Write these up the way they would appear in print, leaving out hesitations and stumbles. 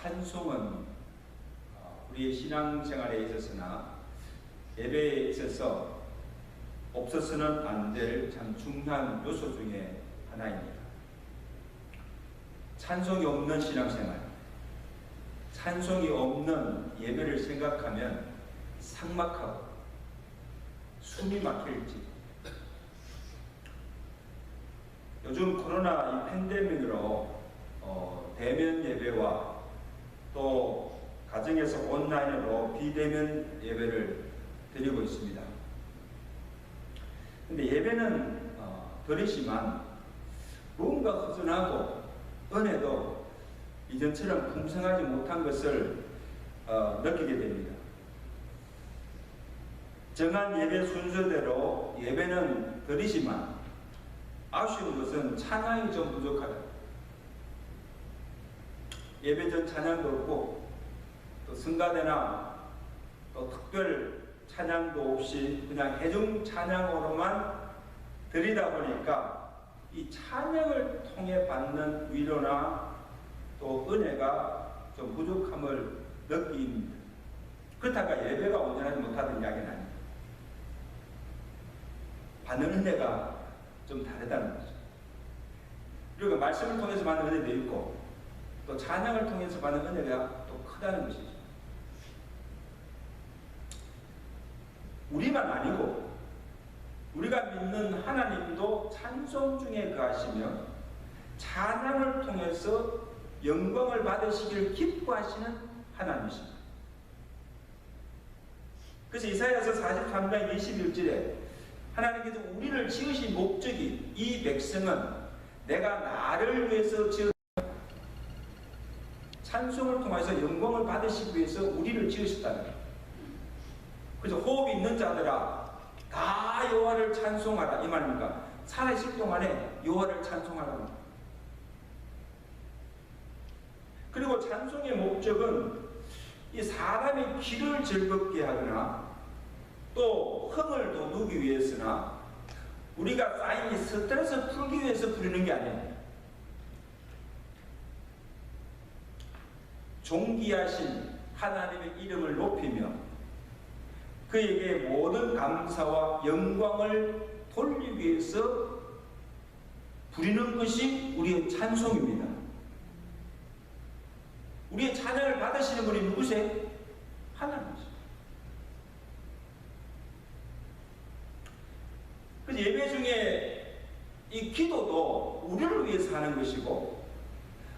찬송은 우리의 신앙생활에 있어서나 예배에 있어서 없어서는 안 될 참 중요한 요소 중에 하나입니다. 찬송이 없는 신앙생활, 찬송이 없는 예배를 생각하면 삭막하고 숨이 막힐지. 요즘 코로나 이 팬데믹으로 대면 예배와 또 가정에서 온라인으로 비대면 예배를 드리고 있습니다. 근데 예배는 드리지만 뭔가 허전하고 은혜도 이전처럼 풍성하지 못한 것을 느끼게 됩니다. 정한 예배 순서대로 예배는 드리지만 아쉬운 것은 찬양이 좀 부족하다. 예배 전 찬양도 없고 또 성가대나 또 특별 찬양도 없이 그냥 대중 찬양으로만 드리다 보니까 이 찬양을 통해 받는 위로나 또 은혜가 좀 부족함을 느낍니다. 그렇다가 예배가 온전하지 못하던 이야기는 아닙니다. 받는 은혜가 좀 다르다는 거죠. 그리고 말씀을 통해서 받는 은혜도 있고 또 찬양을 통해서 받는 은혜가 또 크다는 것이죠. 우리만 아니고 우리가 믿는 하나님도 찬송 중에 거하시며 찬양을 통해서 영광을 받으시기를 기뻐하시는 하나님이십니다. 그래서 이사야서 43장 21절에 하나님께서 우리를 지으신 목적이 이 백성은 내가 나를 위해서 지은 찬송을 통해서 영광을 받으시기 위해서 우리를 지으셨다는 거예요. 그래서 호흡이 있는 자들아 다 여호와를 찬송하라 이 말입니까? 살아있을 동안에 여호와를 찬송하라. 그리고 찬송의 목적은 이 사람의 귀를 즐겁게 하거나 또 흥을 돋우기 위해서나 우리가 쌓인 이 스트레스 풀기 위해서 부르는 게 아니에요. 존귀하신 하나님의 이름을 높이며 그에게 모든 감사와 영광을 돌리기 위해서 부리는 것이 우리의 찬송입니다. 우리의 찬양을 받으시는 분이 누구세요? 하나님이죠. 그래서 예배 중에 이 기도도 우리를 위해서 하는 것이고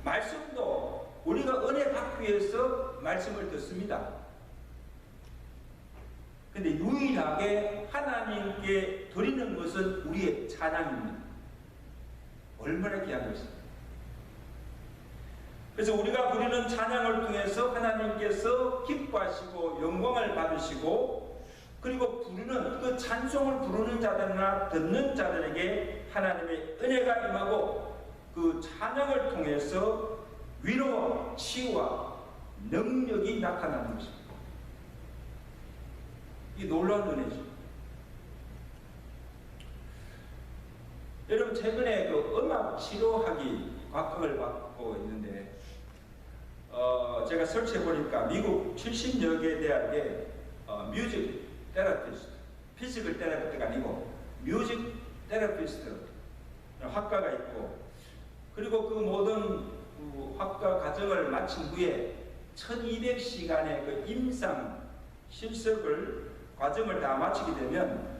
말씀도 우리가 은혜 받기 위해서 말씀을 듣습니다. 근데 유일하게 하나님께 드리는 것은 우리의 찬양입니다. 얼마나 귀한 것입니까? 그래서 우리가 부리는 찬양을 통해서 하나님께서 기뻐하시고 영광을 받으시고 그리고 부르는 그 찬송을 부르는 자들이나 듣는 자들에게 하나님의 은혜가 임하고 그 찬양을 통해서 위로와 치유와 능력이 나타나는 것입니다. 이 놀라운 은혜죠. 여러분 최근에 그 음악 치료학이 곽학을 받고 있는데 제가 설치해 보니까 미국 70여 개 대학에 뮤직 테라피스트, 피지컬 테라피스트가 아니고 뮤직 테라피스트 학과가 있고 그리고 그 모든 학과 과정을 마친 후에 1200시간의 그 임상 실습을 과정을 다 마치게 되면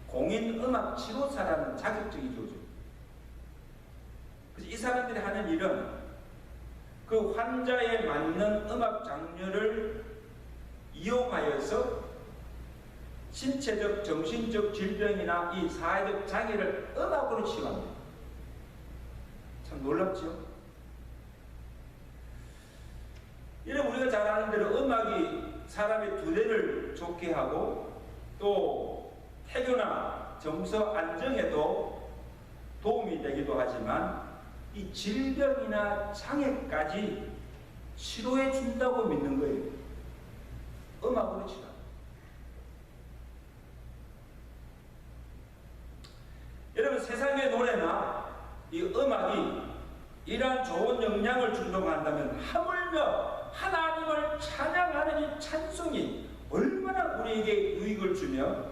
공인음악 치료사라는 자격증이 주어져요. 그래서 이 사람들이 하는 일은 그 환자에 맞는 음악 장르를 이용하여서 신체적, 정신적 질병이나 이 사회적 장애를 음악으로 치유합니다. 참 놀랍죠? 이런 우리가 잘 아는 대로 음악이 사람의 두뇌를 좋게 하고 또 태교나 정서 안정에도 도움이 되기도 하지만 이 질병이나 장애까지 치료해 준다고 믿는 거예요. 음악으로 치료. 여러분 세상의 노래나 이 음악이 이러한 좋은 영향을 준다고 한다면 하물며 하나님을 찬양하는 이 찬송이 얼마나 우리에게 유익을 주며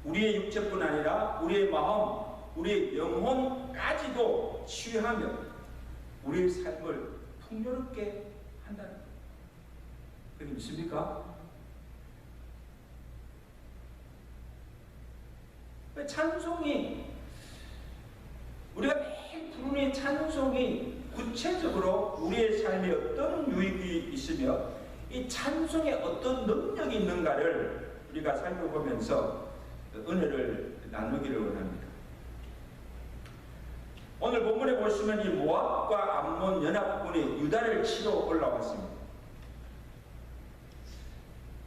우리의 육체뿐 아니라 우리의 마음, 우리의 영혼까지도 치유하며 우리의 삶을 풍요롭게 한다는 것. 그게 믿습니까? 찬송이 우리가 매일 부르는 찬송이 구체적으로 우리의 삶에 어떤 유익이 있으며 이 찬송에 어떤 능력이 있는가를 우리가 살펴보면서 은혜를 나누기를 원합니다. 오늘 본문에 보시면 이 모압과 암몬 연합군이 유다를 치러 올라왔습니다.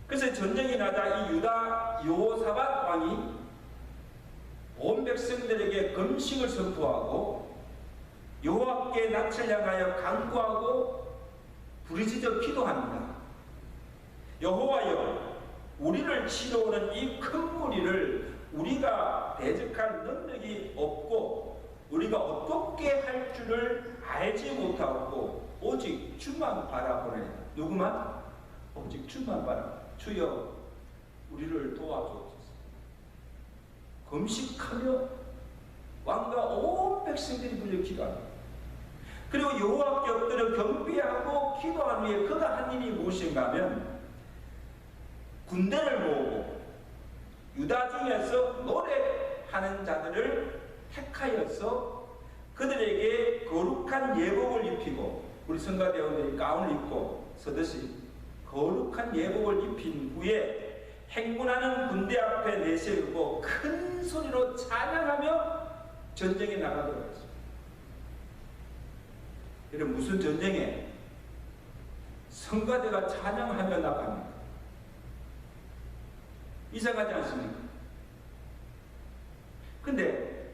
그래서 전쟁이 나자 이 유다 여호사밧 왕이 온 백성들에게 금식을 선포하고 여호와께 낯을 향하여 간구하고 부르짖어 기도합니다. 여호와여, 우리를 치러 오는 이 큰 무리를 우리가 대적할 능력이 없고 우리가 어떻게 할 줄을 알지 못하고 오직 주만 바라보네. 누구만? 오직 주만 바라. 주여, 우리를 도와주옵소서. 금식하며 왕과 온 백성들이 불려 기도합니다. 그리고 여호와께 엎드려 경배하고 기도한 후에 그가 한 일이 무엇인가 하면 군대를 모으고 유다 중에서 노래하는 자들을 택하여서 그들에게 거룩한 예복을 입히고, 우리 성가대원들이 가운을 입고 서듯이 거룩한 예복을 입힌 후에 행군하는 군대 앞에 내세우고 큰 소리로 찬양하며 전쟁에 나가도록 했습니다. 이런 무슨 전쟁에 성가대가 찬양하며 나갑니다. 이상하지 않습니까? 근데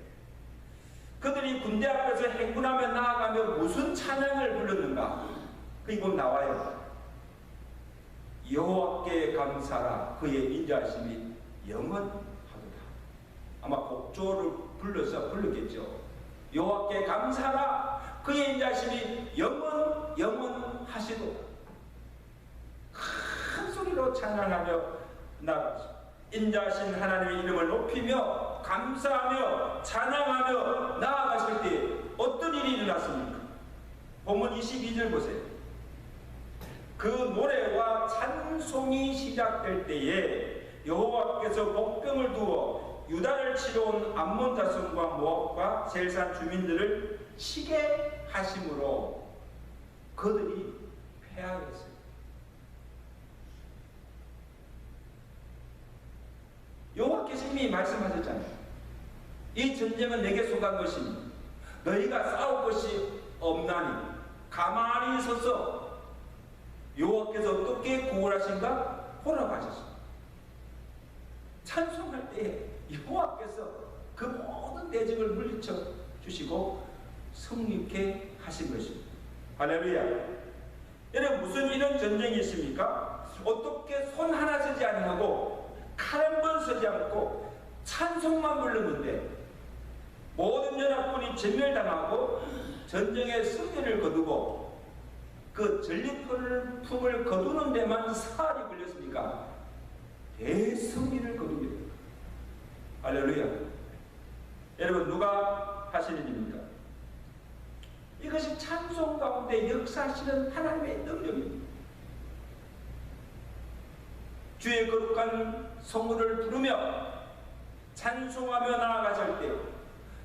그들이 군대 앞에서 행군하며 나아가며 무슨 찬양을 불렀는가? 그게 보면 나와요. 여호와께 감사라, 그의 인자하심이 영원하도다. 아마 곡조를 불러서 불렀겠죠. 여호와께 감사라, 그의 인자하심이 영원하시도다. 큰 소리로 찬양하며 나아갔습니다. 인자하신 하나님의 이름을 높이며 감사하며 찬양하며 나아가실 때 어떤 일이 일어났습니까? 본문 22절 보세요. 그 노래와 찬송이 시작될 때에 여호와께서 복병을 두어 유다를 치러 온 암몬 자손과 모압과 셀산 주민들을 치게 하심으로 그들이 패하였어요. 여호와께서 이미 말씀하셨잖아요. 이 전쟁은 내게 속한 것이니 너희가 싸울 것이 없나니 가만히 서서 여호와께서 어떻게 구원하신가 보라가셨습니다. 찬송할 때 여호와께서 그 모든 대적을 물리쳐 주시고 성립케 하신 것입니다. 할렐루야. 여러분, 무슨 이런 전쟁이 있습니까? 어떻게 손 하나 쓰지 아니하고 칼 한 번 쓰지 않고 찬송만 불렀는데 모든 연합군이 전멸당하고 전쟁의 승리를 거두고 그 전리품을 거두는 데만 사흘이 걸렸으니까 대승리를 거두게 됩니다. 할렐루야. 여러분, 누가 하시는 일입니까? 이것이 찬송 가운데 역사하시는 하나님의 능력입니다. 주의 거룩한 성물을 부르며 찬송하며 나아가실 때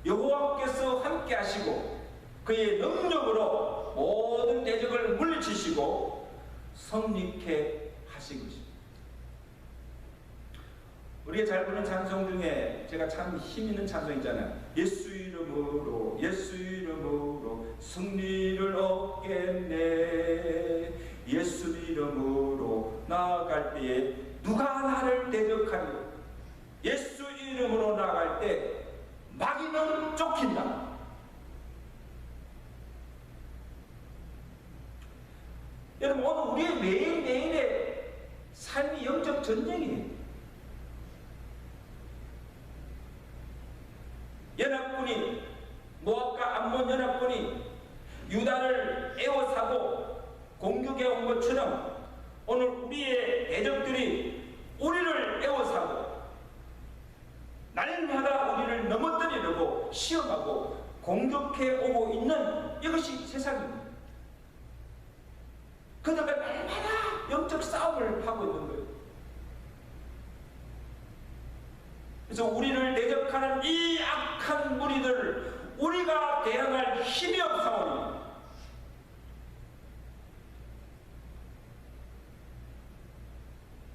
여호와께서 함께 하시고 그의 능력으로 모든 대적을 물리치시고 성립케 하신 것입니다. 우리가 잘 부르는 찬송 중에 제가 참 힘있는 찬송 있잖아요. 예수 이름으로 승리를 얻겠네. 예수 이름으로 나아갈 때에 누가 나를 대적하리요. 예수 이름으로 나아갈 때 마귀는 쫓긴다. 여러분, 오늘 우리의 매일매일의 삶이 영적 전쟁이에요. 연합군이 모압과 암몬 연합군이 유다를 에워싸고 공격해 온 것처럼 오늘 우리의 대적들이 우리를 에워싸고 날마다 우리를 넘어뜨리려고 시험하고 공격해 오고 있는 이것이 세상입니다. 그들과 날마다 영적 싸움을 하고 있는 거예요. 그래서 우리를 대적하는 이 악한 무리들을 우리가 대항할 힘이 없사오니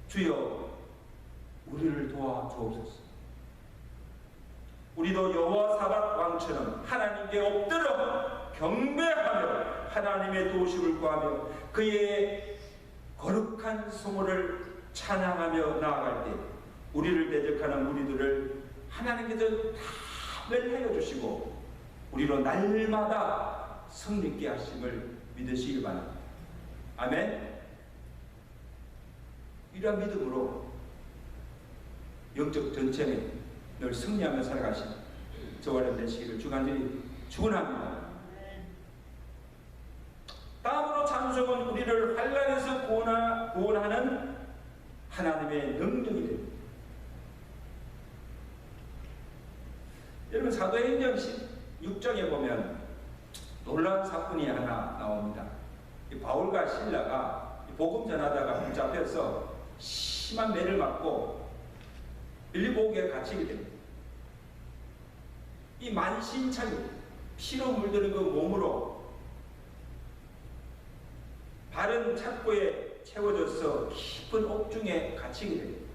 주여 우리를 도와주옵소서. 우리도 여호와사밧 왕처럼 하나님께 엎드려 경배하며 하나님의 도우심을 구하며 그의 거룩한 성호를 찬양하며 나아갈 때 우리를 대적하는 무리들을 하나님께서 다 멸하여 주시고 우리로 날마다 성립케 하심을 믿으시기 바랍니다. 아멘. 이러한 믿음으로 영적 전쟁에 늘 승리하며 살아가신 저와 여러분 되시기를 주간절히 축원합니다. 다음으로 찬송은 우리를 환난에서 구원하는 하나님의 능력이 됩니다. 여러분 사도행전 16장에 보면 놀라운 사건이 하나 나옵니다. 바울과 실라가 복음 전하다가 붙잡혀서 심한 매를 맞고 빌립보에 갇히게 됩니다. 이 만신창이 피로 물드는 그 몸으로 바른 착고에 채워져서 깊은 옥중에 갇히게 됩니다.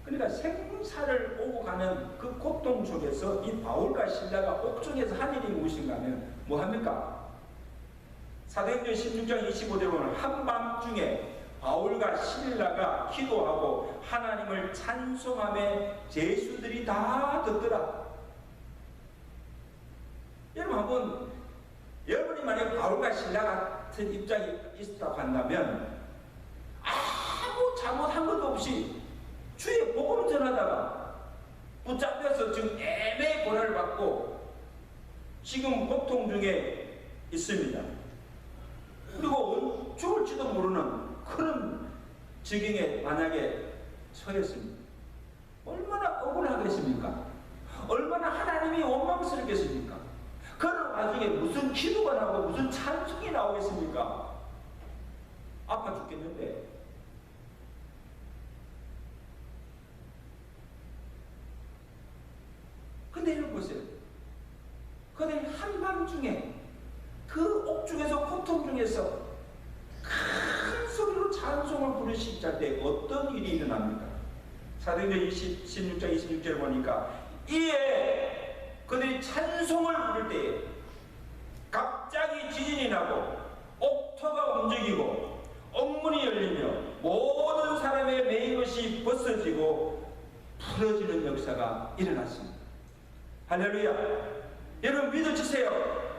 그러니까 생사를 오고 가는 그 고통 속에서 이 바울과 실라가 옥중에서 한 일이 무엇인가 하면 뭐합니까? 사도행전 16장 25절에 보면 한밤중에 바울과 실라가 기도하고 하나님을 찬송하며 제수들이 다 듣더라. 여러분 한번 여러분이 만약 바울과 실라 같은 입장이 있었다고 한다면 아무 잘못한 것도 없이 주의 복음을 전하다가 붙잡혀서 지금 애매의 고난을 받고 지금 고통 중에 있습니다. 그리고 죽을지도 모르는 그런 지경에 만약에 처했습니다. 얼마나 억울하겠습니까? 얼마나 하나님이 원망스럽겠습니까? 그런 와중에 무슨 기도가 나오고 무슨 찬송이 나오겠습니까? 아파 죽겠는데. 근데 이런 보세요. 그들 한밤중에 그 옥중에서 고통 중에서 큰 소리로 찬송을 부르실 때 어떤 일이 일어납니까? 사도행전 16장 26절을 보니까 이에 그들이 찬송을 부를 때에 갑자기 지진이 나고 옥토가 움직이고 옥문이 열리며 모든 사람의 매인 것이 벗어지고 풀어지는 역사가 일어났습니다. 할렐루야. 여러분 믿어주세요.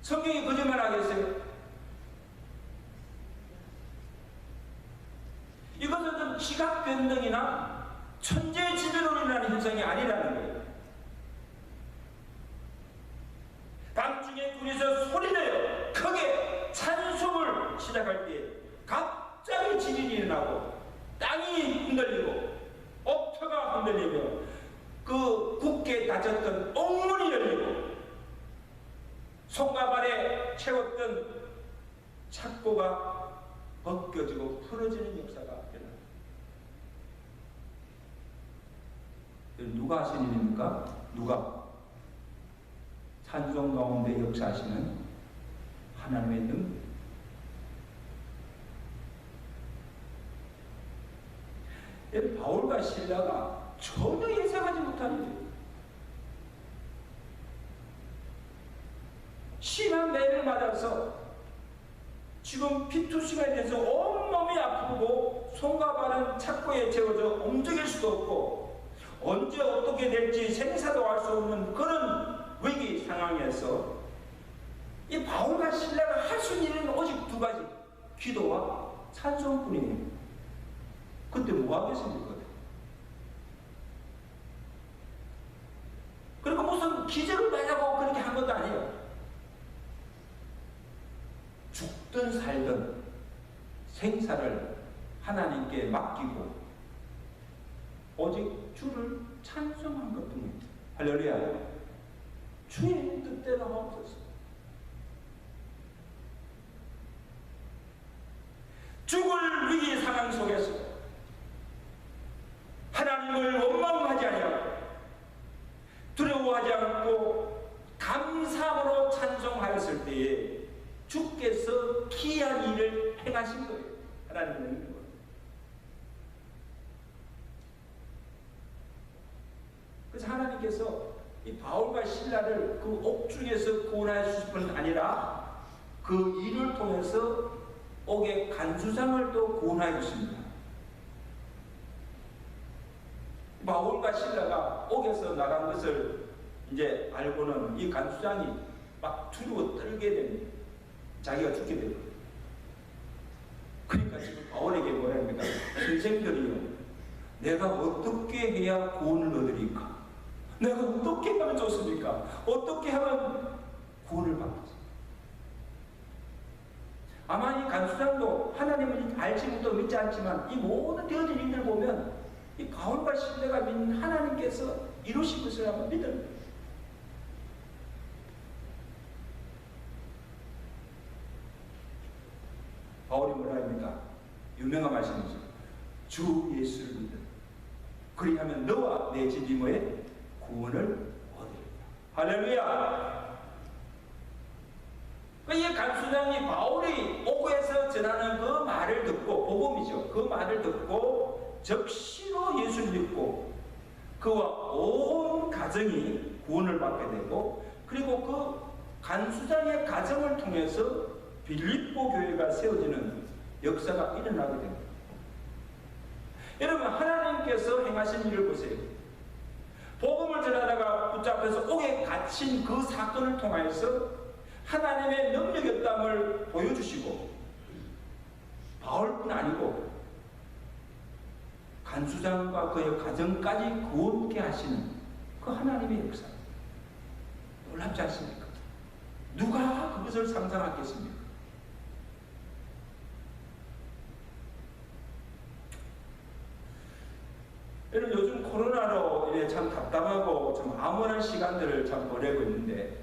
성경이 거짓말 하겠어요? 이것은 지각 변동이나 천재지변으로 인한 현상이 아니라는 거예요. 밤중에 둘이서 소리내어 크게 찬송을 시작할 때 갑자기 지진이 일어나고 땅이 흔들리고 옥토가 흔들리며 그 굳게 닫혔던 옥문이 열리고 손과 발에 채웠던 착고가 벗겨지고 풀어지는 역사가 일어납니다. 누가 하신 일입니까? 누가? 찬송 가운데 역사하시는 하나님의 능력. 바울과 실라가 전혀 예상하지 못한 일이에요. 심한 매를 맞아서 지금 피투성에 대해서 온몸이 아프고 손과 발은 착고에 채워져 움직일 수도 없고 언제 어떻게 될지 생사도 알 수 없는 그런 위기 상황에서 이 바울과 실라가 할 수 있는 일은 오직 두 가지, 기도와 찬송뿐이에요. 그때 뭐 하겠습니까? 기적을 말하고 그렇게 한 것도 아니에요. 죽든 살든 생사를 하나님께 맡기고 오직 주를 찬송한 것뿐입니다. 할렐루야. 주의 뜻대로 하옵소서. 죽을 위기 상황 속에서 하나님을 원망하지 아니하고 두려워하지 않고 감사함으로 찬송하였을 때에 주께서 기이한 일을 행하신 거예요. 하나님의 능력으로. 그래서 하나님께서 이 바울과 실라를 그 옥중에서 구원하실 뿐 아니라 그 일을 통해서 옥의 간수장을 또 구원하여 주십니다. 바울과 실라가 옥에서 나간 것을 이제 알고는 이 간수장이 막 두려워 떨게 됩니다. 자기가 죽게 됩니다. 그러니까 지금 바울에게 뭐라 합니까? 선생들이요, 내가 어떻게 해야 구원을 얻으리까? 내가 어떻게 하면 좋습니까? 어떻게 하면 구원을 받겠습니까? 아마 이 간수장도 하나님을 알지 못하고 믿지 않지만 이 모든 되어진 일들 보면 이 바울과 실라가 믿는 하나님께서 이루신 것을 한번 믿습니다. 바울이 뭐라 합니까? 유명한 말씀이죠. 주 예수를 믿는 그리하면 너와 내 집 이모의 구원을 얻으리라. 할렐루야. 이 간수장이 바울이 오고에서 전하는 그 말을 듣고, 복음이죠. 그 말을 듣고 적시로 예수를 믿고 그와 온 가정이 구원을 받게 되고, 그리고 그 간수장의 가정을 통해서 빌립보 교회가 세워지는 역사가 일어나게 됩니다. 여러분, 하나님께서 행하신 일을 보세요. 복음을 전하다가 붙잡혀서 옥에 갇힌 그 사건을 통하여서 하나님의 능력이었다를 보여주시고, 바울뿐 아니고 간수장과 그의 가정까지 구원케 하시는 그 하나님의 역사, 놀랍지 않습니까? 누가 그것을 상상하겠습니까? 여러분, 요즘 코로나로 이래 참 답답하고 좀 암울한 시간들을 참 보내고 있는데,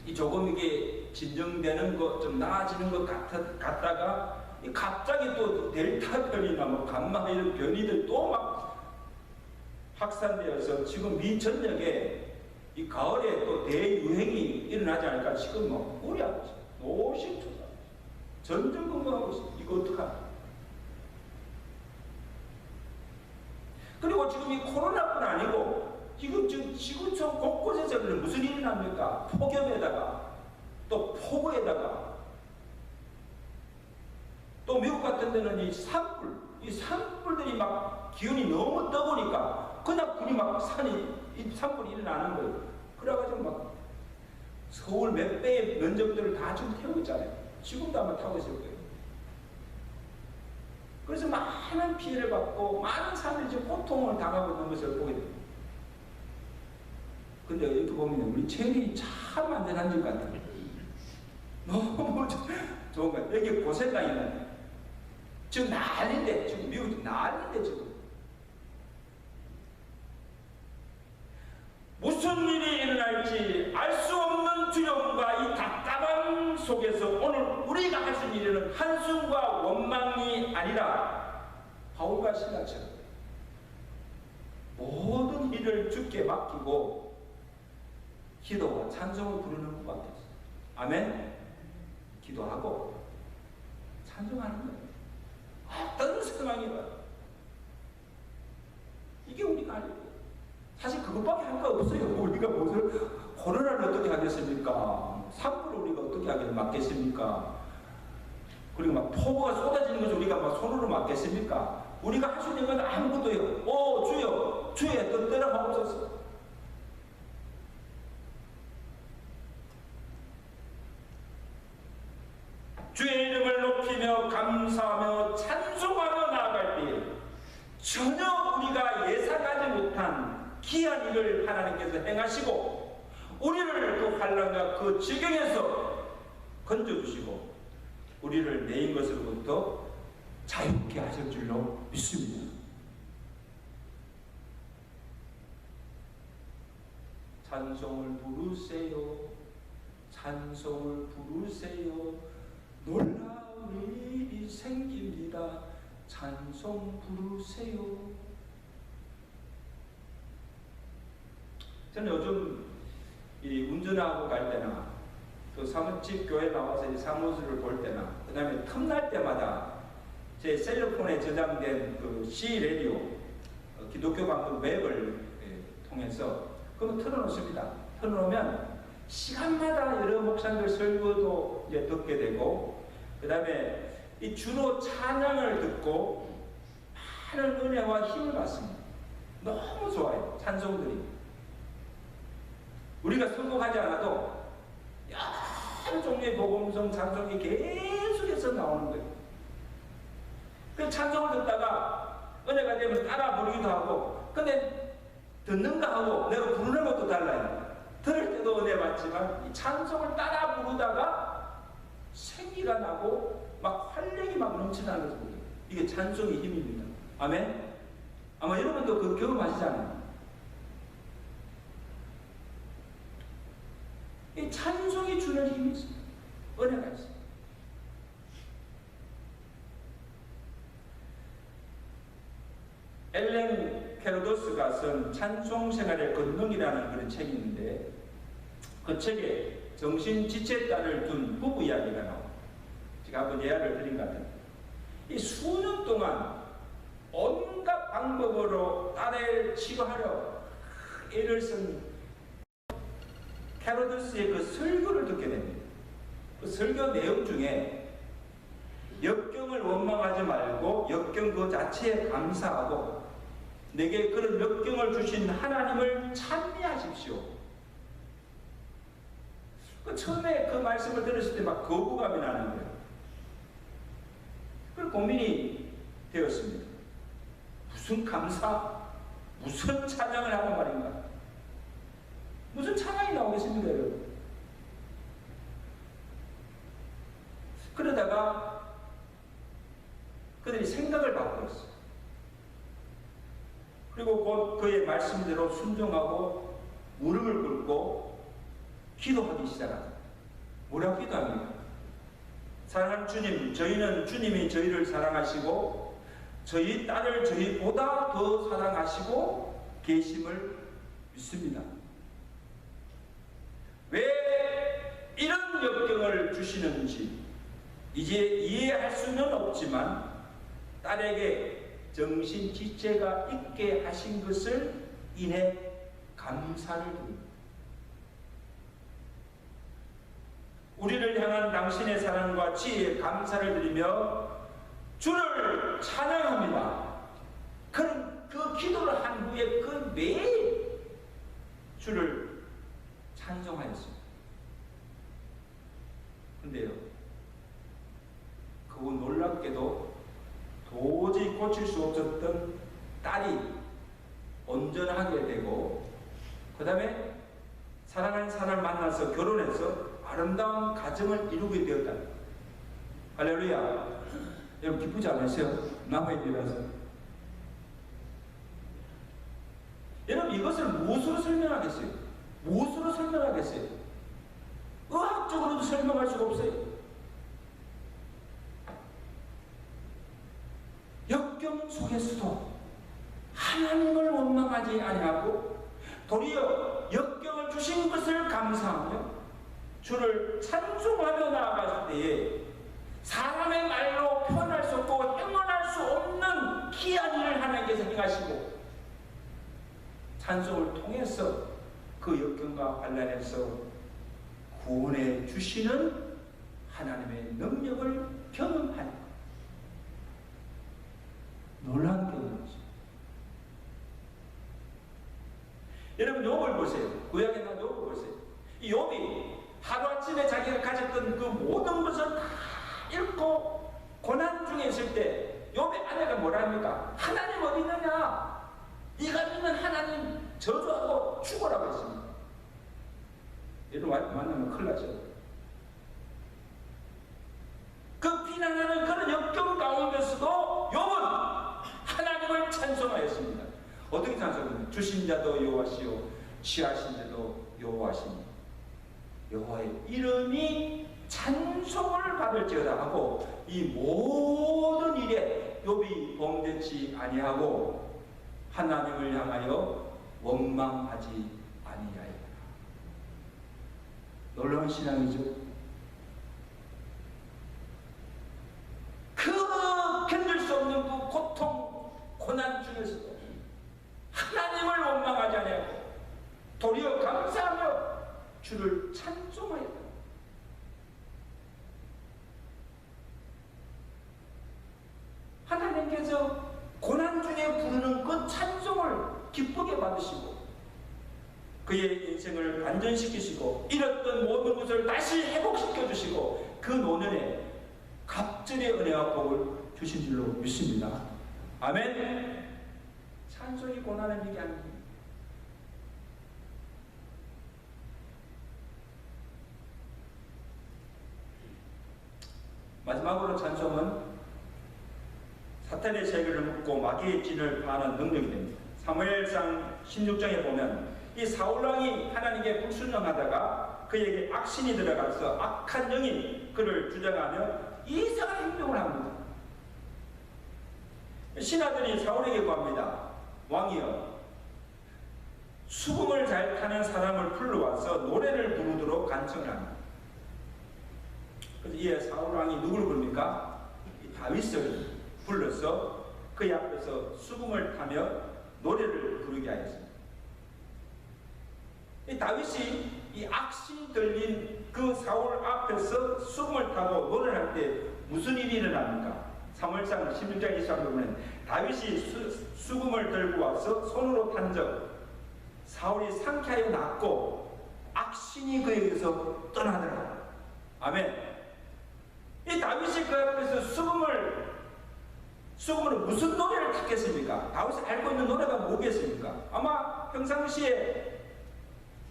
이 조금 이게 진정되는 것, 좀 나아지는 것 같다가 갑자기 또 델타 변이나 뭐 감마 이런 변이들 또 막 확산되어서 지금 미 전역에 이 가을에 또 대유행이 일어나지 않을까 지금 뭐 우려하고 있어요. 노심초사 전전긍긍하고 있어요. 이거 어떡하나. 그리고 지금 이 코로나뿐 아니고 지금 지구촌 곳곳에서 무슨 일이 납니까? 폭염에다가 또 폭우에다가 또 미국 같은 데는 이 산불들이 막 기온이 너무 떠보니까 그냥 불이 막 이 산불이 일어나는 거예요. 그래가지고 막 서울 몇 배의 면적들을 다 지금 태우고 있잖아요. 지금도 아마 타고 있을 거예요. 그래서 많은 피해를 받고 많은 사람들이 지금 고통을 당하고 있는 것을 보게 됩니다. 근데 이렇게 보면 우리 체력이 참 안전한 것 같아요. 너무 좋은 것 같아요. 여기 고생당이네. 지금 난리인데, 지금 미국이 난리인데, 지금. 무슨 일이 일어날지 알 수 없는 두려움과 이 답답함 속에서 오늘 우리가 할 수 있는 일은 한숨과 원망이 아니라 바울과 실라처럼 모든 일을 주께 맡기고 기도와 찬송을 부르는 것 같았어요. 아멘? 기도하고 찬송하는 거예요. 어떤 상황이 와요. 이게 우리가 할 일이에요. 사실 그것밖에 할 거 없어요. 우리가 무엇을, 코로나를 어떻게 하겠습니까? 산불을 우리가 어떻게 하게 막겠습니까? 그리고 막 폭우가 쏟아지는 것을 우리가 막 손으로 막겠습니까? 우리가 할 수 있는 건 아무것도요. 주여, 주의 뜻대로 하옵소서. 주의 이름을 높이며 감사하며 찬송하며 나아갈 때에 전혀 우리가 예상하지 못한 기이한 일을 하나님께서 행하시고 우리를 그 환난과 그 지경에서 건져주시고 우리를 내인 것으로부터 자유케 하실 줄로 믿습니다. 찬송을 부르세요. 찬송을 부르세요. 놀라운 일이 생깁니다. 찬송 부르세요. 저는 요즘 이 운전하고 갈 때나 또 사무집 교회 나와서 이 사무실을 볼 때나 그 다음에 틈날 때마다 제 셀러폰에 저장된 그 C 라디오 기독교 방송 웹을 통해서 그거 틀어놓습니다. 틀어놓으면 시간마다 여러 목사님들 설교도 이제 듣게 되고 그 다음에 이 주로 찬양을 듣고 많은 은혜와 힘을 받습니다. 너무 좋아요. 찬송들이. 우리가 선곡하지 않아도 여러 종류의 복음성 찬송이 계속해서 나오는 거예요. 그 찬송을 듣다가 은혜가 되면 따라 부르기도 하고 근데 듣는가 하고 내가 부르는 것도 달라요. 들을 때도 은혜 받지만 이 찬송을 따라 부르다가 생기가 나고 막 활력이 막 넘쳐나는 것을 보여요. 이게 찬송의 힘입니다. 아멘? 아마 여러분도 그 경험하시잖아요. 이 찬송이 주는 힘이 있어요. 은혜가 있어요. 엘렌 헤로도스가 쓴 찬송생활의 권능이라는 그런 책이 있는데 그 책에 정신지체에 딸을 둔 부부 이야기가 나옵니다. 제가 한번 예화를 드린 것 같아요. 이 수년 동안 온갖 방법으로 딸을 치료하려 애를 쓴 헤로도스의 그 설교를 듣게 됩니다. 그 설교 내용 중에 역경을 원망하지 말고 역경 그 자체에 감사하고 내게 그런 역경을 주신 하나님을 찬미하십시오. 처음에 그 말씀을 들었을 때 막 거부감이 나는 거예요. 그래서 고민이 되었습니다. 무슨 감사, 무슨 찬양을 하는 말인가? 무슨 찬양이 나오겠습니까, 여러분? 그러다가 그들이 생각을 바꿨어요. 그리고 곧 그의 말씀대로 순종하고 무릎을 꿇고 기도하기 시작합니다. 뭐라고 기도합니까? 사랑하는 주님, 저희는 주님이 저희를 사랑하시고 저희 딸을 저희보다 더 사랑하시고 계심을 믿습니다. 왜 이런 역경을 주시는지 이제 이해할 수는 없지만 딸에게 정신지체가 있게 하신 것을 인해 감사를 드립니다. 우리를 향한 당신의 사랑과 지혜에 감사를 드리며 주를 찬양합니다. 그 기도를 한 후에 그 매일 주를 찬송하였습니다. 근데요, 그 놀랍게도 도저히 고칠 수 없었던 딸이 온전하게 되고 그 다음에 사랑하는 사람을 만나서 결혼해서 아름다운 가정을 이루게 되었다. 할렐루야. 여러분 기쁘지 않으세요? 남의 일이라서. 여러분 이것을 무엇으로 설명하겠어요? 무엇으로 설명하겠어요? 의학적으로도 설명할 수가 없어요. 역경 속에서도 하나님을 원망하지 아니하고 도리어 역경을 주신 것을 감사하며 주를 찬송하며 나아갔을 때에 사람의 말로 표현할 수 없고 행언할 수 없는 귀한 일을 하나님께서 행하시고 찬송을 통해서 그 역경과 환난에서 구원해 주시는 하나님의 능력을 경험하는 것. 놀라운 경험이죠. 여러분 욥을 보세요. 구약에 나온 욥을 보세요. 이 욥이 하루아침에 자기가 가졌던 그 모든 것을 다 잃고 고난 중에 있을 때 욥의 아내가 뭐라 합니까? 하나님 어디 있느냐? 네가 믿는 하나님 저주하고 죽어라고 했습니다. 만나면 큰일 나죠. 그 비난하는 그런 역경 가운데서도 욥은 하나님을 찬송하였습니다. 어떻게 찬송합니까? 주신 자도 여호와시요 취하신 자도 여호와시니 여호와의 이름이 찬송을 받을지어다 하고 이 모든 일에 욥이 범죄치 아니하고 하나님을 향하여 원망하지 아니하였다. 놀라운 신앙이죠. 그 견딜 수 없는 그 고통, 고난 중에서도 하나님을 원망하지 아니하고 도리어 감사하며 주를 찬송하였다. 하나님께서 고난 중에 부르는 그 찬송을 기쁘게 받으시고 그의 인생을 반전시키시고 잃었던 모든 것을 다시 회복시켜 주시고 그 노년에 갑절의 은혜와 복을 주신 줄로 믿습니다. 아멘. 찬송이 고난을 이기게 합니다. 마지막으로 찬송은 사탄의 세계를 묶고 마귀의 진을 파는 능력이 됩니다. 사무엘상 16장에 보면 이 사울왕이 하나님께 불순종하다가 그에게 악신이 들어가서 악한 영이 그를 주장하며 이상한 행동을 합니다. 신하들이 사울에게 구합니다. 왕이여, 수금을 잘 타는 사람을 불러와서 노래를 부르도록 간청을 합니다. 그래서 이에 사울왕이 누구를 부릅니까? 다윗을 불러서 그 앞에서 수금을 타며 노래를 부르게 하였습니다. 이 다윗이 이 악신이 들린 그 사울 앞에서 수금을 타고 노래를 할 때 무슨 일이 일어납니까? 사무엘상 16장 23절 보면 다윗이 수금을 들고 와서 손으로 탄 적 사울이 상쾌하여 낫고 악신이 그에게서 떠나더라. 아멘. 이 다윗이 그 앞에서 수금으로 무슨 노래를 탔겠습니까? 다윗이 알고 있는 노래가 뭐겠습니까? 아마 평상시에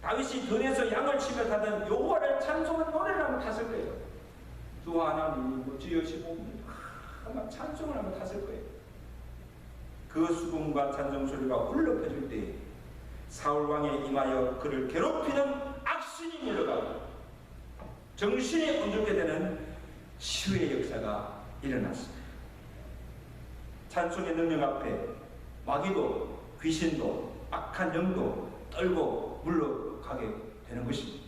다윗이 들에서 양을 치며 타던 여호와를 찬송한 노래를 한번 탔을 거예요. 주 하나님, 주여 시보면 아마 찬송을 한번 탔을 거예요. 그 수금과 찬송 소리가 울려 퍼질 때 사울 왕에 임하여 그를 괴롭히는 악신이 물러가고 정신이 온전케 되는 치유의 역사가 일어났습니다. 찬송의 능력 앞에 마귀도 귀신도 악한 영도 떨고 물러가게 되는 것입니다.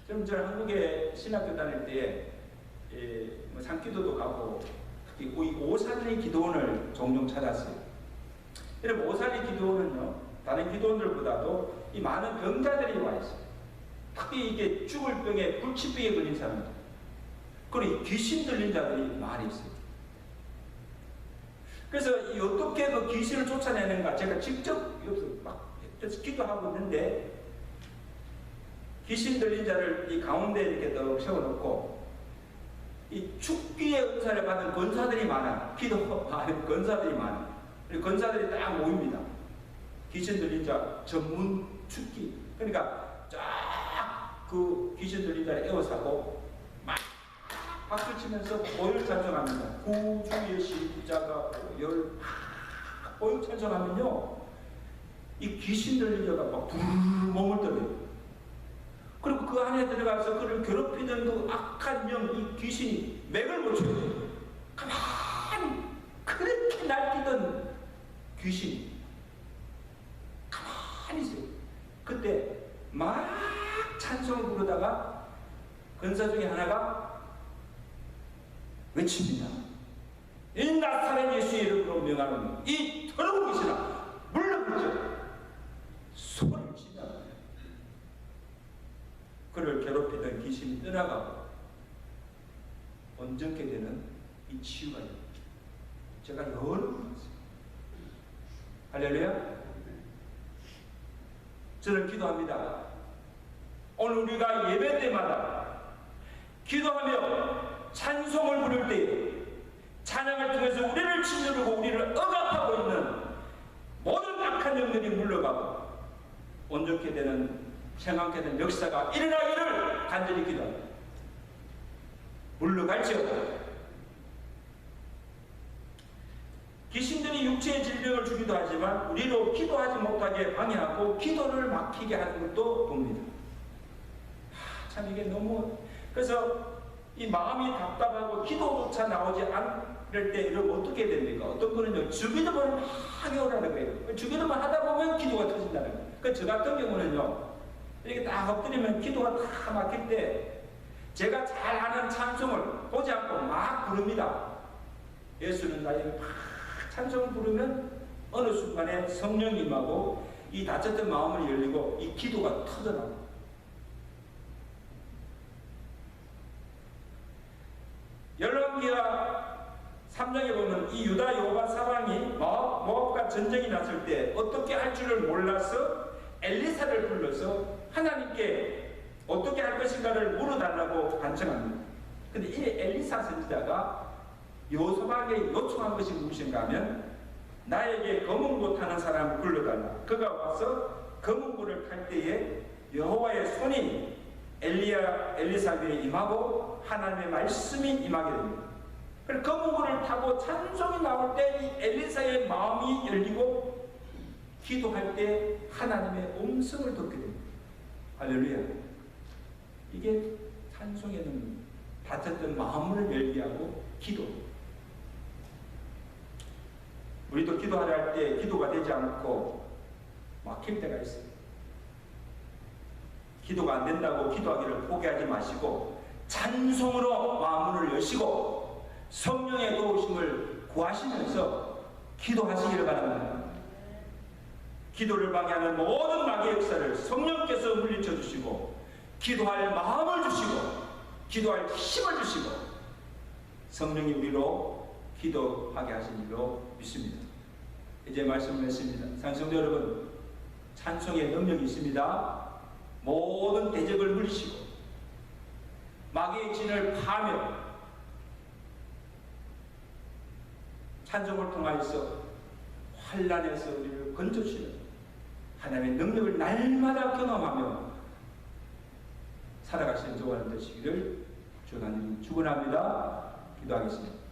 저 한국에 신학교 다닐 때 산기도도 가고 특히 오살리 기도원을 종종 찾았어요. 여러분, 오살리 기도원은요, 다른 기도원들보다도 이 많은 병자들이 와 있어요. 특히 이게 죽을 병에 불치병에 걸린 사람들, 그리고 귀신 들린 자들이 많이 있어요. 그래서 어떻게 그 귀신을 쫓아내는가 제가 직접 여기서 막 기도하고 있는데 귀신 들린 자를 이 가운데 이렇게 더 세워놓고 이 축기의 은사를 받은 권사들이 많아요. 기도하는 권사들이 많아요. 권사들이 딱 모입니다. 귀신 들린 자 전문 축기. 그러니까 쫙 그 귀신 들린 자를 에워싸고 막 박수 치면서 보혈 찬송합니다. 구주의 십자가 보혈 보혈 찬송하면요, 이 귀신 들린 자가 막 부르르 몸을 떨어요. 그리고 그 안에 들어가서 그를 괴롭히던 그 악한 영, 이 귀신이 맥을 못 쳐요. 가만히 그렇게 날뛰던 귀신이 가만히 있어요. 그때 막 찬송을 부르다가 권사 중에 하나가 외칩니다. 이 나사렛 예수의 이름으로 명하노니 이 더러운 귀신아 물러가자. 소리를 치며 그를 괴롭히던 귀신이 떠나가고 온전케 되는 이 치유가 제가 여러 번 봤어요. 할렐루야. 저는 기도합니다. 오늘 우리가 예배 때마다 기도하며 찬송을 부를 때 찬양을 통해서 우리를 짓누르고 우리를 억압하고 있는 모든 악한 영들이 물러가고 온전케 되는 생각해 된 역사가 일어나기를 간절히 기도합니다. 물러갈지어다. 귀신들이 육체의 질병을 주기도 하지만 우리로 기도하지 못하게 방해하고 기도를 막히게 하는 것도 봅니다. 참 이게 너무, 그래서 이 마음이 답답하고 기도조차 나오지 않을 때 이러면 어떻게 됩니까? 어떤 분은요, 주기도문을 막 해오라는 거예요. 주기도문 하다 보면 기도가 터진다는 거예요. 저 같은 경우는요, 이렇게 딱 엎드리면 기도가 다 막힐 때 제가 잘 아는 찬송을 보지 않고 막 부릅니다. 예수는 나에게 막 찬송을 부르면 어느 순간에 성령이 임하고 이 닫혔던 마음을 열리고 이 기도가 터져나옵니다. 열왕기하 3장에 보면 이 유다 여호와 사방이 모압과 전쟁이 났을 때 어떻게 할 줄을 몰라서 엘리사를 불러서 하나님께 어떻게 할 것인가를 물어달라고 간청합니다. 근데 이 엘리사 선지자가 여호사박에게 요청한 것이 무엇인가 하면 나에게 검은고 타는 사람을 불러달라. 그가 와서 검은고를 탈 때에 여호와의 손이 엘리사 위에 임하고 하나님의 말씀이 임하게 됩니다. 그래서 검은고를 타고 찬송이 나올 때 이 엘리사의 마음이 열리고 기도할 때 하나님의 음성을 듣게 됩니다. 할렐루야. 이게 찬송의 능력, 닫혔던 마음을 열게 하고 기도. 우리도 기도하려 할 때 기도가 되지 않고 막힐 때가 있어요. 기도가 안 된다고 기도하기를 포기하지 마시고 찬송으로 마음을 여시고 성령의 도우심을 구하시면서 기도하시기를 바랍니다. 기도를 방해하는 모든 마귀의 역사를 성령께서 물리쳐 주시고 기도할 마음을 주시고 기도할 힘을 주시고 성령이 우리로 기도하게 하신 줄로 믿습니다. 이제 말씀을 했습니다. 상성도 여러분, 찬송의 능력이 있습니다. 모든 대적을 물리시고 마귀의 진을 파며 찬송을 통하여서 환난에서 우리를 건져주시는 하나님의 능력을 날마다 경험하며 살아가시는 저와 되시기를 주 하나님 축원합니다. 기도하겠습니다.